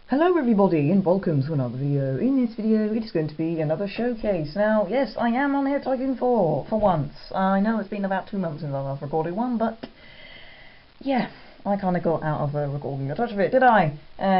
Hello everybody and welcome to another video. In this video it is going to be another showcase. Now yes, I am on here Tycoon 4 for once. I know it's been about 2 months since I've recorded one, but yeah, I kind of got out of recording the touch of it, did I?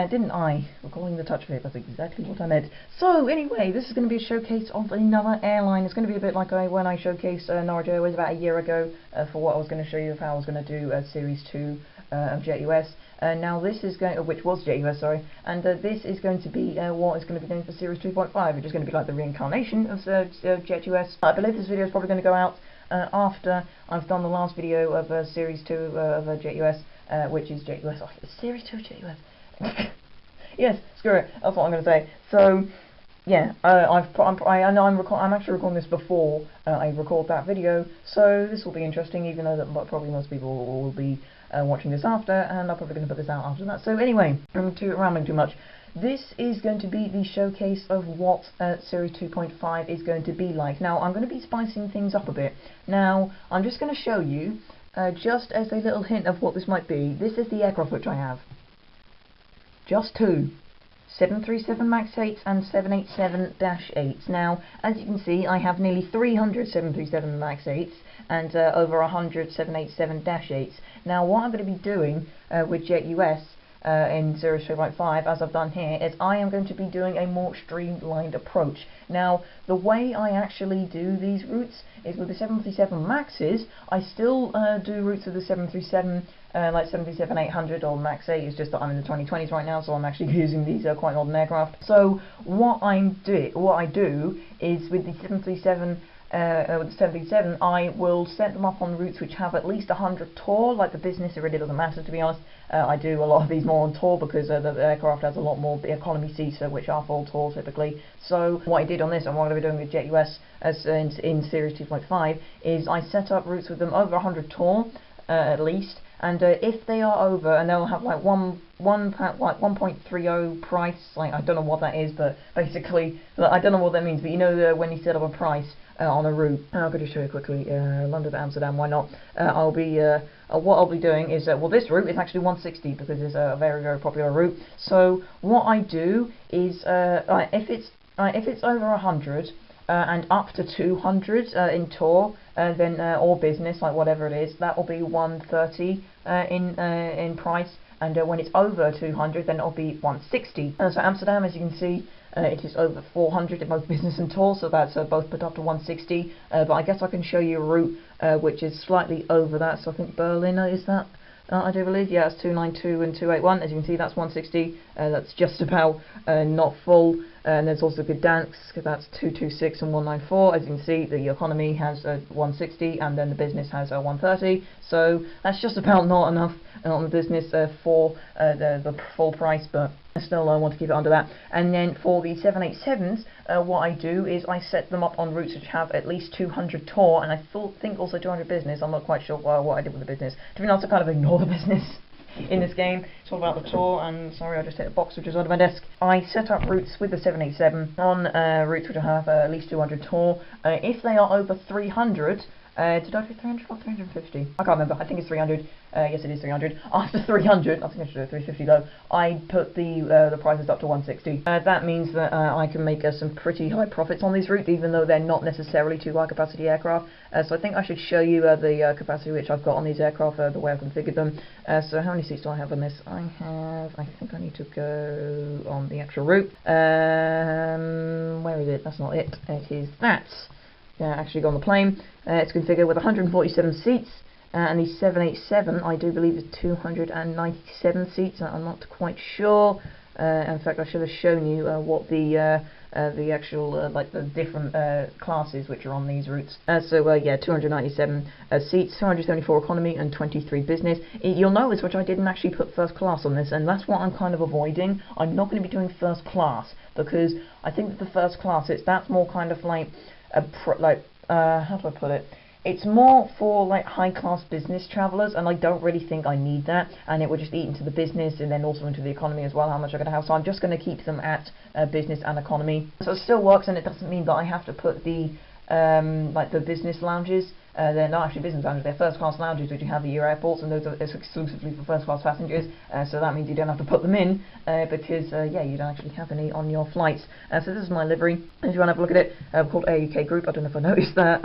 Didn't I? Recording the touch of it, that's exactly what I meant. So anyway, this is going to be a showcase of another airline. It's going to be a bit like when I showcased Norwich Airways about a year ago for what I was going to show you of how I was going to do Series 2 of JetUS. Now this is going, which was JetUS, sorry, and this is going to be what is going to be doing for Series 2.5, which is going to be like the reincarnation of JetUS. I believe this video is probably going to go out after I've done the last video of Series 2 of JetUS, which is JetUS. Oh, Series 2 of JetUS. Yes, screw it. That's what I'm going to say. So yeah, I'm actually recording this before I record that video, so this will be interesting, even though that probably most people will be watching this after, and I'm probably going to put this out after that. So anyway, I'm rambling too much. This is going to be the showcase of what Series 2.5 is going to be like. Now, I'm going to be spicing things up a bit. Now, I'm just going to show you, just as a little hint of what this might be, this is the aircraft which I have. Just two. 737 MAX 8s and 787-8s. Now, as you can see, I have nearly 300 737 MAX 8s and over 100 787-8s. Now, what I'm going to be doing with JetUS in Series 2.5, as I've done here, is I am going to be doing a more streamlined approach. Now, the way I actually do these routes is with the 737 MAXs, I still do routes with the 737 like 737-800 or MAX 8. It's just that I'm in the 2020s right now, so I'm actually using these quite modern aircraft. So what I do is with the 737, I will set them up on routes which have at least 100 tour. Like the business, it really doesn't matter, to be honest. I do a lot of these more on tour because the aircraft has a lot more economy seats, which are full tour typically. So what I did on this, and what I'll be doing with JetUS as in Series 2.5, is I set up routes with them over 100 tour at least. And if they are over, and they'll have like 1.30 price, like I don't know what that is, but basically, I don't know what that means, but you know when you set up a price on a route, I'll go to show you quickly, London to Amsterdam, why not? What I'll be doing is, well, this route is actually 160 because it's a very, very popular route. So what I do is, if it's over 100, and up to 200 in tour, then or business, like whatever it is, that will be 130 in price, and when it's over 200, then it'll be 160. So Amsterdam, as you can see, it is over 400 in both business and tour, so that's both put up to 160. But I guess I can show you a route which is slightly over that. So I think Berlin is that. I do believe, yeah, it's 292 and 281. As you can see, that's 160. That's just about not full. And there's also Gdansk, that's 226 and 194. As you can see, the economy has 160, and then the business has 130. So that's just about not enough on the business for the full price, but still I want to keep it under that. And then for the 787s, what I do is I set them up on routes which have at least 200 tour, and I think also 200 business. I'm not quite sure what I did with the business. To be honest, I kind of ignore the business in this game. It's all about the tour, and sorry, I just hit a box which is under my desk. I set up routes with the 787 on routes which have at least 200 tour. If they are over 300, did I do 300 or 350? I can't remember. I think it's 300. Yes, it is 300. After 300, I think I should do 350 though, I put the prices up to 160. That means that I can make some pretty high profits on these routes, even though they're not necessarily too high capacity aircraft. So I think I should show you the capacity which I've got on these aircraft, the way I've configured them. So how many seats do I have on this? I think I need to go on the actual route. Where is it? That's not it. It is that. Actually go on the plane. It's configured with 147 seats, and the 787 I do believe is 297 seats. I'm not quite sure. In fact, I should have shown you what the actual like the different classes which are on these routes. Yeah, 297 seats, 274 economy, and 23 business. You'll notice which I didn't actually put first class on this, and that's what I'm kind of avoiding. I'm not going to be doing first class because I think that the first class that's more kind of like how do I put it? It's more for like high-class business travellers, and I don't really think I need that, and it would just eat into the business and then also into the economy as well, how much I'm going to have. So I'm just going to keep them at business and economy. So it still works, and it doesn't mean that I have to put the like the business lounges they're not actually business lounges, they're first class lounges which you have at your airports, and those are exclusively for first class passengers, so that means you don't have to put them in, because yeah, you don't actually have any on your flights. So this is my livery. If you want to have a look at it, called Air UK Group. I don't know if I noticed that.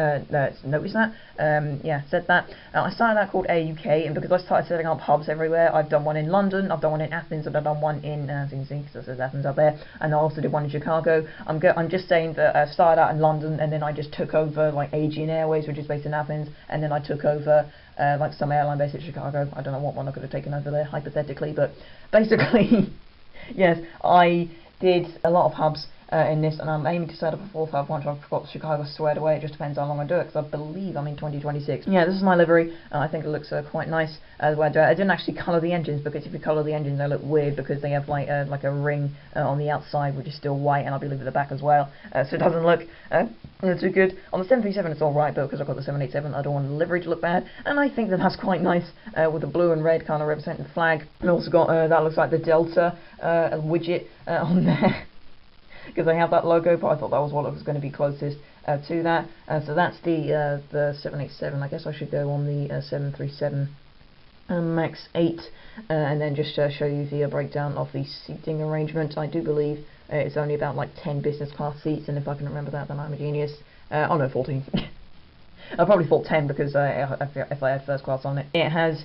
Yeah, said that. I started out called Air UK, and because I started setting up hubs everywhere, I've done one in London, I've done one in Athens, and I've done one in, as you can see, because it says Athens up there, and I also did one in Chicago. I'm just saying that I started out in London, and then I just took over like Aegean Airways, which is based in Athens, and then I took over like some airline based in Chicago. I don't know what one I could have taken over there, hypothetically, but basically, yes, I did a lot of hubs in this, and I'm aiming to set up a fourth hub once I've got Chicago squared away. It just depends how long I do it, because I believe I'm in 2026. Yeah, this is my livery. I think it looks quite nice the way I do it. I didn't actually colour the engines, because if you colour the engines they look weird, because they have like a ring on the outside which is still white, and I believe at the back as well, so it doesn't look too good. On the 737 it's alright, but because I've got the 787 I don't want the livery to look bad, and I think that that's quite nice, with the blue and red kind of representing the flag. And also got that looks like the Delta widget on there, because they have that logo, but I thought that was what was going to be closest to that. So that's the 787. I guess I should go on the 737 MAX 8, and then just show you the breakdown of the seating arrangement. I do believe it's only about like 10 business class seats, and if I can remember that, then I'm a genius. Oh no, 14. I probably thought 10, because if I had first class on it. It has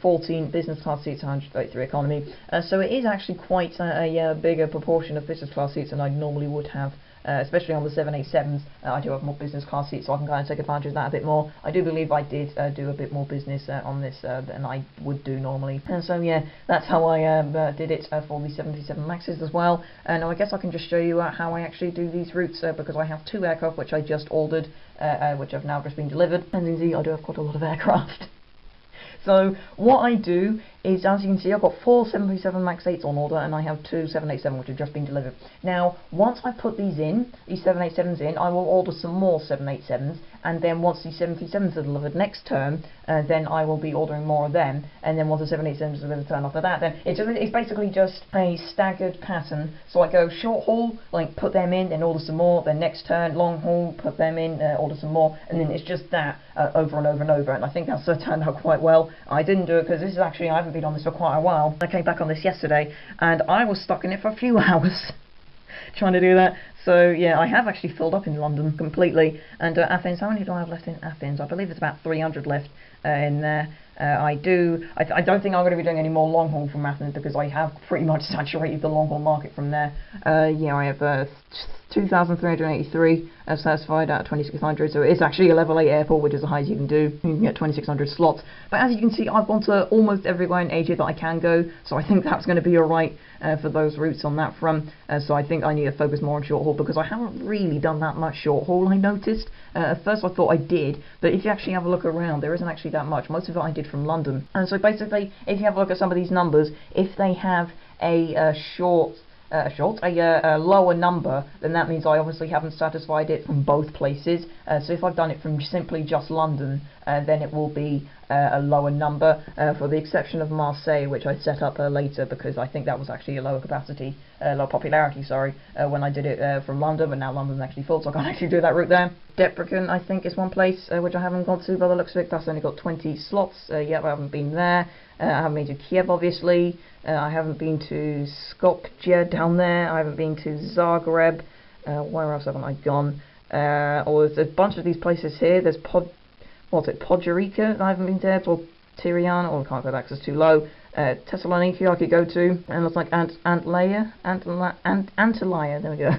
14 business class seats, 133 economy, so it is actually quite a bigger proportion of business class seats than I normally would have, especially on the 787s. I do have more business class seats, so I can kind of take advantage of that a bit more. I do believe I did do a bit more business on this than I would do normally, and so yeah, that's how I did it for the 737 Maxes as well. Now I guess I can just show you how I actually do these routes, because I have 2 aircraft which I just ordered, which have now just been delivered. And you can see I do have quite a lot of aircraft. So what I do is, as you can see, I've got 4 737 MAX 8s on order, and I have 2 787 which have just been delivered. Now, once I put these 787s in, I will order some more 787s, and then once these 737s are delivered next term, then I will be ordering more of them, and then once the 787s are delivered turn after that, then it's basically just a staggered pattern. So I go short haul, like put them in, then order some more, then next turn, long haul, put them in, order some more, and then it's just that over and over and over, and I think that's turned out quite well. I didn't do it because this is actually, I haven't been on this for quite a while. I came back on this yesterday, and I was stuck in it for a few hours trying to do that. So yeah, I have actually filled up in London completely. And Athens, how many do I have left in Athens? I believe it's about 300 left in there. I don't think I'm going to be doing any more long haul from Athens, because I have pretty much saturated the long haul market from there. Yeah, I have 2,383 satisfied out of 2,600, so it is actually a level 8 airport, which is the highest you can do. You can get 2,600 slots, but as you can see, I've gone to almost everywhere in Asia that I can go, so I think that's going to be alright for those routes on that front. So I think I need to focus more on short haul, because I haven't really done that much short haul, I noticed. At first I thought I did, but if you actually have a look around, there isn't actually that much. Most of it I did from London. And so basically, if you have a look at some of these numbers, if they have a lower number, then that means I obviously haven't satisfied it from both places. So if I've done it from simply just London, then it will be a lower number, for the exception of Marseille, which I set up later, because I think that was actually a lower capacity, lower popularity, sorry, when I did it from London, but now London's actually full, so I can't actually do that route there. Debrecen, I think, is one place which I haven't gone to by the looks of it. That's only got 20 slots. Yep, I haven't been there. I haven't been to Kiev, obviously. I haven't been to Skopje down there. I haven't been to Zagreb. Where else haven't I gone? Or there's a bunch of these places here. There's Podgorica, I haven't been there. Or Tirana, or I can't go back because it's too low. Thessaloniki I could go to. And it's like Antalya, there we go.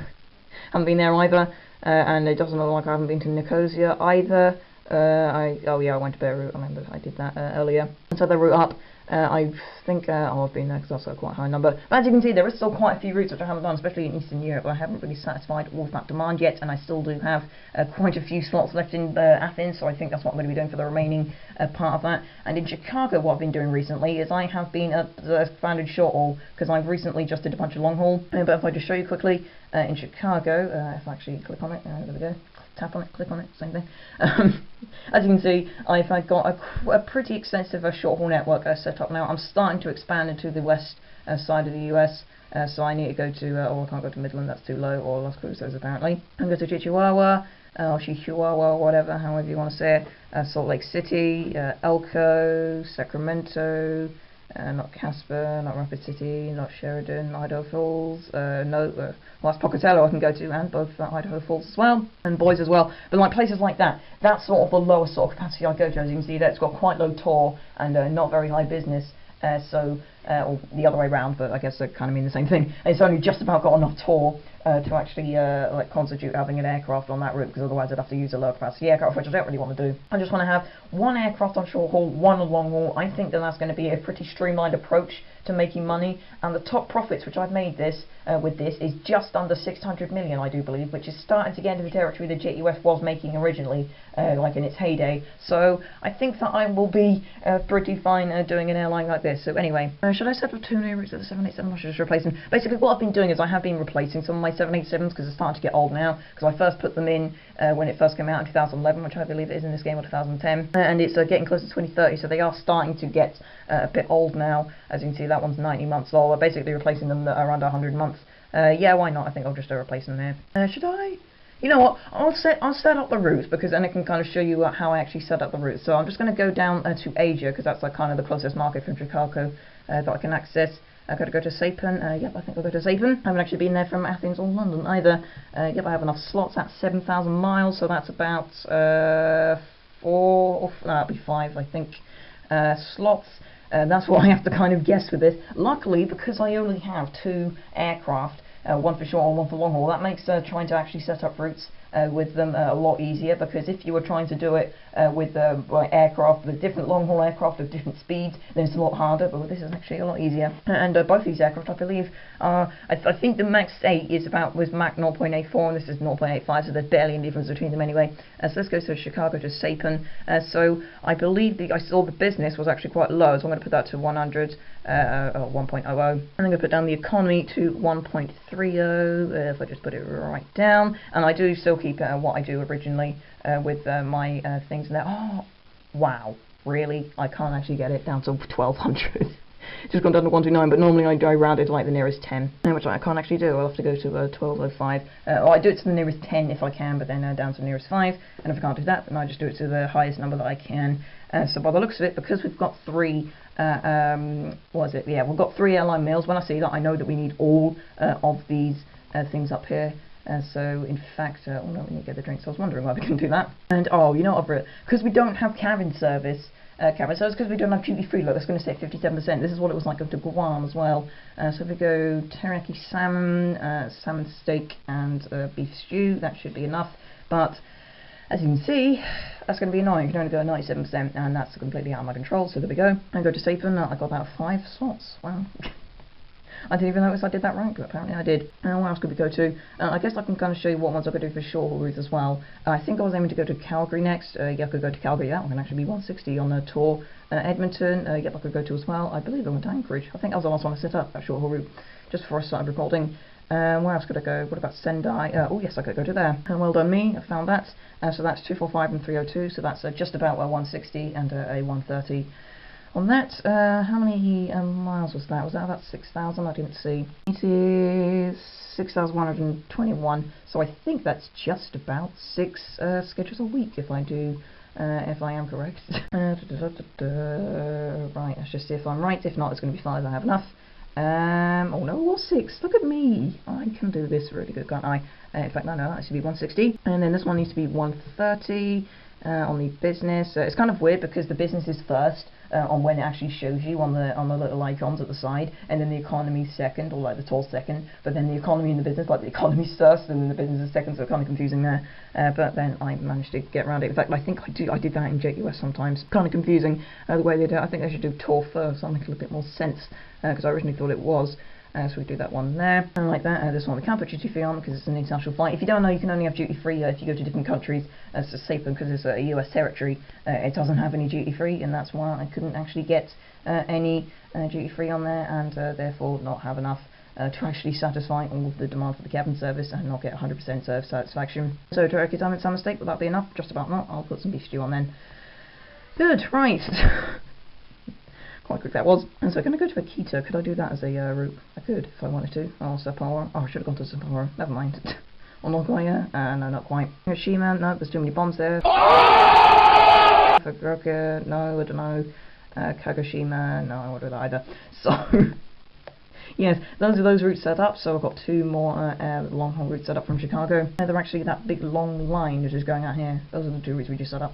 Haven't been there either. And it doesn't look like I haven't been to Nicosia either. Oh yeah, I went to Beirut, I remember I did that earlier. And so the route up, I think, I've been there because that's a quite high number. But as you can see, there is still quite a few routes which I haven't done, especially in Eastern Europe. I haven't really satisfied all of that demand yet, and I still do have quite a few slots left in Athens, so I think that's what I'm going to be doing for the remaining part of that. And in Chicago, what I've been doing recently is I have been expanded short haul, because I've recently just did a bunch of long haul. But if I just show you quickly, in Chicago, if I actually click on it, there we go. Tap on it, click on it, same thing. As you can see, I've got a pretty extensive short haul network set up now. I'm starting to expand into the west side of the US, so I need to go to, or I can't go to Midland, that's too low, or Las Cruces apparently. I can go to Chihuahua, or Chihuahua, whatever, however you want to say it, Salt Lake City, Elko, Sacramento, not Casper, not Rapid City, not Sheridan, Idaho Falls, well, that's Pocatello I can go to, and both Idaho Falls as well, and Boise as well, but like places like that, that's sort of the lowest sort of capacity I go to. As you can see there, it's got quite low tour, and not very high business, or the other way around, but I guess they kind of mean the same thing. It's only just about got enough tour to actually like constitute having an aircraft on that route, because otherwise I'd have to use a low capacity aircraft, which I don't really want to do. I just want to have one aircraft on short haul, one on long haul. I think that that's going to be a pretty streamlined approach to making money, and the top profits which I've made with this is just under 600 million, I do believe, which is starting to get into the territory that JUF was making originally, like in its heyday. So I think that I will be pretty fine doing an airline like this. So anyway, should I set up two new routes of the 787, or should I just replace them? Basically what I've been doing is I have been replacing some of my 787s, because they're starting to get old now, because I first put them in when it first came out in 2011, which I believe it is in this game, or 2010, and it's getting close to 2030, so they are starting to get a bit old now. As you can see, that one's 90 months old. I'm basically replacing them that are under 100 months. Yeah, why not? I think I'll just replace them there. Should I? You know what? I'll set up the routes, because then I can kind of show you how I actually set up the routes. So I'm just going to go down to Asia, because that's like kind of the closest market from Chicago that I can access. I've got to go to Saipan. Yep, I think I'll go to Saipan. I haven't actually been there from Athens or London either. Yep, I have enough slots at 7,000 miles, so that's about that'll be 5, I think, slots. That's what I have to kind of guess with this. Luckily, because I only have 2 aircraft, one for short and one for long haul, that makes trying to actually set up routes with them a lot easier, because if you were trying to do it with aircraft, with different long haul aircraft of different speeds, then it's a lot harder, but this is actually a lot easier. And both these aircraft, I believe, I think the Max 8 was Mach 0.84 and this is 0.85, so there's barely any difference between them anyway. So let's go to Chicago to Saipan. So I believe I saw the business was actually quite low, so I'm going to put that to 100, or 1.00. And I'm going to put down the economy to 1.30, if I just put it right down. And I do still keep what I do originally with my things there. Oh, wow, really? I can't actually get it down to 1200. It's just gone down to 129, but normally I round it to like the nearest 10, which I can't actually do. I'll have to go to 1205. Or I do it to the nearest 10 if I can, but then down to the nearest 5. And if I can't do that, then I just do it to the highest number that I can. So by the looks of it, because we've got 3, what is it? Yeah, we've got 3 airline meals. When I see that, I know that we need all of these things up here. So in fact, oh no, we need to get the drinks. I was wondering why we couldn't do that. And oh, you know what? Because we don't have cabin service. So it's because we don't have duty free. Look, that's going to say 57%. This is what it was like up to Guam as well. So if we go teriyaki salmon, salmon steak, and beef stew, that should be enough. But as you can see, that's going to be annoying. You can only go 97%, and that's completely out of my control. So there we go. I go to Saipan. I got about 5 slots. Wow. I didn't even notice I did that right, but apparently I did. Where else could we go to? I guess I can kind of show you what ones I could do for short haul routes as well. I think I was aiming to go to Calgary next. Yeah, I could go to Calgary. That one can actually be 160 on the tour. Edmonton, yep, I could go to as well. I believe I went to Anchorage. I think that was the last one I set up, that short haul route, just before I started recording. Where else could I go? What about Sendai? Oh yes, I could go to there. And well done me, I found that. So that's 245 and 302, so that's just about 160 and a 130. On that, how many miles was that? Was that about 6,000? I didn't see. It is 6,121. So I think that's just about 6 schedules a week, if I am correct. Right, let's just see if I'm right. If not, it's going to be 5. I have enough. Oh no, it was 6. Look at me. I can do this really good, can't I? In fact, no, that should be 160. And then this one needs to be 130 on the business. It's kind of weird because the business is first. On when it actually shows you on the little icons at the side, and then the economy second, or like the tour second, but then the economy and the business, like the economy's first and then the business is second, so kind of confusing there. But then I managed to get around it. In fact, I think I did that in JUS sometimes. Kind of confusing the way they do it. I think they should do tour first. That'll make a little bit more sense, because I originally thought it was. So we do that one there, and like that. This one we can't put duty free on because it's an international flight. If you don't know, you can only have duty free if you go to different countries. So Saipan, because it's a US territory, it doesn't have any duty free, and that's why I couldn't actually get any duty free on there, and therefore not have enough to actually satisfy all of the demand for the cabin service and not get 100% service satisfaction. So teriyaki salmon, salmon steak, will that be enough? Just about not. I'll put some beef stew on then. Good, right. Quite quick that was. And so I'm going to go to Akita. Could I do that as a route? I could if I wanted to. Oh, Sapporo. Oh, I should have gone to Sapporo. Never mind. Or Nagoya? No, not quite. Hiroshima? No, there's too many bombs there. Fukuoka? No, I don't know. Kagoshima? No, I won't do that either. So, yes, those are those routes set up. So I've got 2 more long haul routes set up from Chicago. They're actually that big long line that is going out here. Those are the 2 routes we just set up.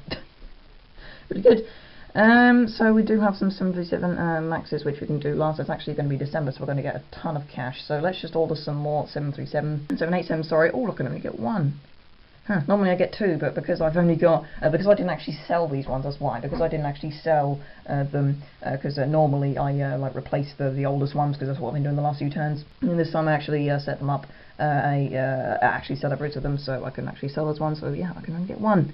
Pretty good. So we do have some 737 Maxes which we can do last. It's actually going to be December, so we're going to get a ton of cash. So let's just order some more 787, sorry. Oh, look, I can only get 1. Normally I get 2, but because I've only got, because I didn't actually sell these ones, that's why. Because I didn't actually sell them, because normally I like replace the oldest ones, because that's what I've been doing the last few turns. And this time I actually set them up, actually set up routes of them, so I can actually sell those ones. So yeah, I can only get 1.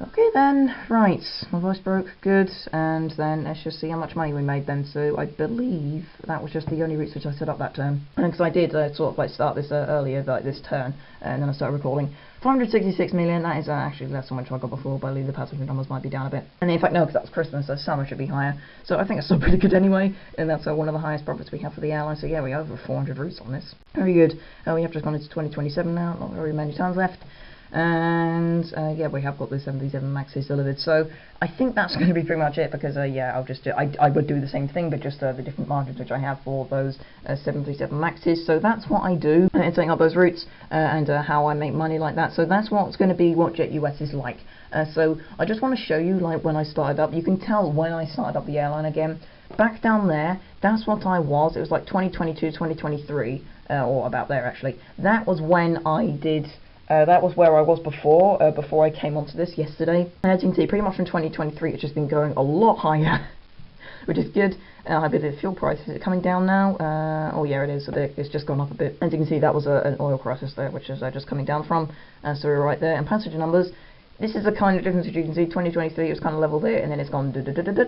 Okay then, right, my voice broke, good, and then let's just see how much money we made then. So I believe that was just the only routes which I set up that turn, because I did sort of like start this earlier, like this turn, and then I started recording. 466 million, that is actually less than what I got before, but I believe the passenger numbers might be down a bit. And in fact no, because that was Christmas, so summer should be higher. So I think it's still pretty good anyway, and that's one of the highest profits we have for the airline. So yeah, we're over 400 routes on this. Very good. We have just gone into 2027 now, not very many tons left. And yeah, we have got the 737 Maxes delivered, so I think that's going to be pretty much it, because yeah, I'll just I would do the same thing, but just the different margins which I have for those 737 Maxes. So that's what I do in setting up those routes, and how I make money like that. So that's what's going to be what Jet US is like. So I just want to show you, like, when I started up. You can tell when I started up the airline again. Back down there, that's what I was. It was like 2022, 2023, or about there actually. That was when I did. That was where I was before I came onto this yesterday. And as you can see, pretty much from 2023, it's just been going a lot higher, which is good. I believe the fuel price, is it coming down now? Oh yeah, it is. So it's just gone up a bit. As you can see, that was an oil crisis there, which is just coming down from. So we're right there. And passenger numbers. This is the kind of difference that you can see. 2023 it was kind of level there, and then it's gone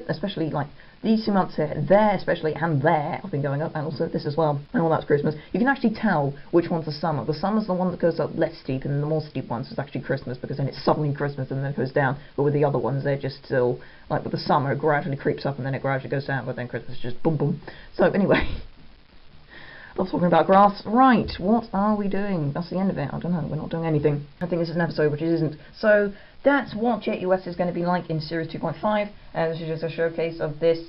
especially like these 2 months here, there especially, and there have been going up, and also this as well. And all that's Christmas. You can actually tell which one's the summer. The summer's the one that goes up less steep, and the more steep ones is actually Christmas, because then it's suddenly Christmas and then it goes down. But with the other ones, they're just still, like with the summer, it gradually creeps up and then it gradually goes down, but then Christmas is just boom boom. So anyway. I was talking about graphs. Right, what are we doing? That's the end of it. I don't know, we're not doing anything. I think this is an episode which it isn't. So that's what Jet US is going to be like in Series 2.5. This is just a showcase of this.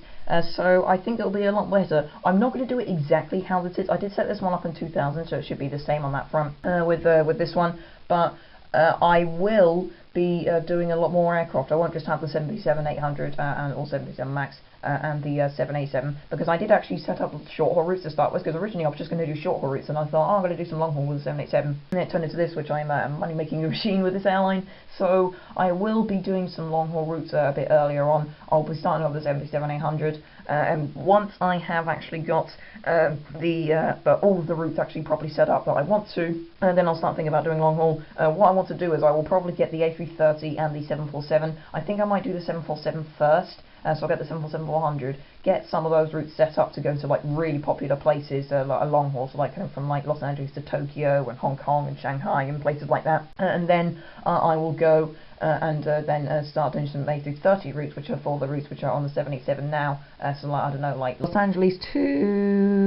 So I think it'll be a lot better. I'm not going to do it exactly how this is. I did set this one up in 2000, so it should be the same on that front with this one. But I will be doing a lot more aircraft. I won't just have the 737-800 and all 737 Max and the 787, because I did actually set up short haul routes to start with, because originally I was just going to do short haul routes, and I thought, oh, I'm going to do some long haul with the 787, and it turned into this, which I'm a money making machine with this airline. So I will be doing some long haul routes a bit earlier on. I'll be starting off the 737-800, and once I have actually got all of the routes actually properly set up that I want to, and then I'll start thinking about doing long haul. What I want to do is I will probably get the A330 and the 747. I think I might do the 747 first. So I'll get the 747-400, get some of those routes set up to go to like really popular places, like a long haul, so like from like Los Angeles to Tokyo and Hong Kong and Shanghai and places like that. And then I will go and then start doing some A330 routes, which are for the routes which are on the 787 now. So like, I don't know, like Los Angeles to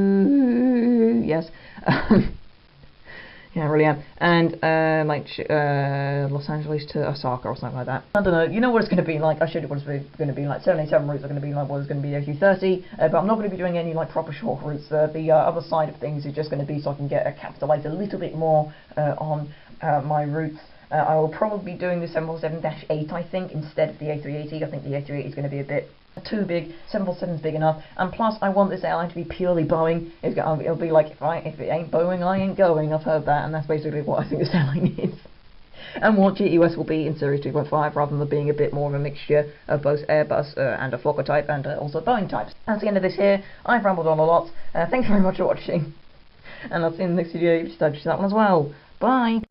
yes. Yeah, I really am. And like Los Angeles to Osaka or something like that. I don't know. You know what it's going to be like. I showed you what it's going to be like. 787 routes are going to be like what it's going to be A330. But I'm not going to be doing any like proper short routes. The other side of things is just going to be so I can get capitalize a little bit more on my routes. I will probably be doing the 747-8, I think, instead of the A380. I think the A380 is going to be a bit too big. 747 is big enough, and plus I want this airline to be purely Boeing. It'll be like, if it ain't Boeing, I ain't going. I've heard that, and that's basically what I think this airline is. And what Jet US will be in Series 2.5, rather than being a bit more of a mixture of both Airbus and a Fokker type, and also Boeing types. That's the end of this here. I've rambled on a lot. Thanks very much for watching, and I'll see you in the next video. Just that one as well. Bye.